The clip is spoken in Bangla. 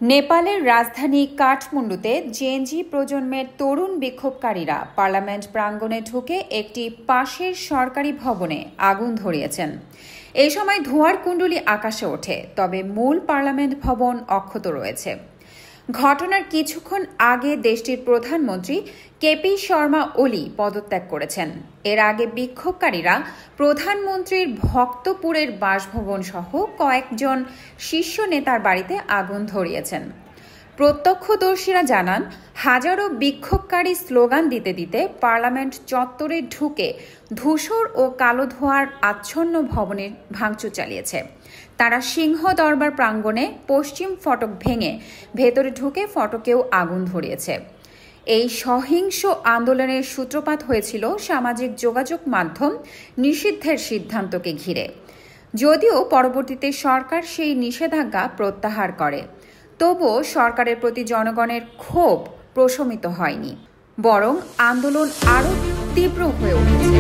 নেপালের রাজধানী কাঠমান্ডুতে জেনজি প্রজন্মের তরুণ বিক্ষোভকারীরা পার্লামেন্ট প্রাঙ্গণে ঢুকে একটি পাশের সরকারি ভবনে আগুন ধরিয়েছেন। এই সময় ধোঁয়ার কুণ্ডলী আকাশে ওঠে, তবে মূল পার্লামেন্ট ভবন অক্ষত রয়েছে। ঘটনার কিছুক্ষণ আগে দেশটির প্রধানমন্ত্রী কেপি শর্মা ওলি পদত্যাগ করেছেন। এর আগে বিক্ষোভকারীরা প্রধানমন্ত্রীর ভক্তপুরের বাসভবন সহ কয়েকজন শীর্ষ নেতার বাড়িতে আগুন ধরিয়েছেন। প্রত্যক্ষদর্শীরা জানান, হাজারো বিক্ষোভকারী স্লোগান দিতে দিতে পার্লামেন্ট চত্বরে ঢুকে ধূসর ও কালো ধোঁয়ার আচ্ছন্ন ভবনের ভাঙচুর চালিয়েছে। তারা সিংহ দরবার প্রাঙ্গণে পশ্চিম ফটক ভেঙে ভেতরে ঢুকে ফটকেও আগুন ধরিয়েছে। এই সহিংস আন্দোলনের সূত্রপাত হয়েছিল সামাজিক যোগাযোগ মাধ্যম নিষিদ্ধের সিদ্ধান্তকে ঘিরে, যদিও পরবর্তীতে সরকার সেই নিষেধাজ্ঞা প্রত্যাহার করে। তবুও সরকারের প্রতি জনগণের ক্ষোভ প্রশমিত হয়নি, বরং আন্দোলন আরও তীব্র হয়ে উঠেছে।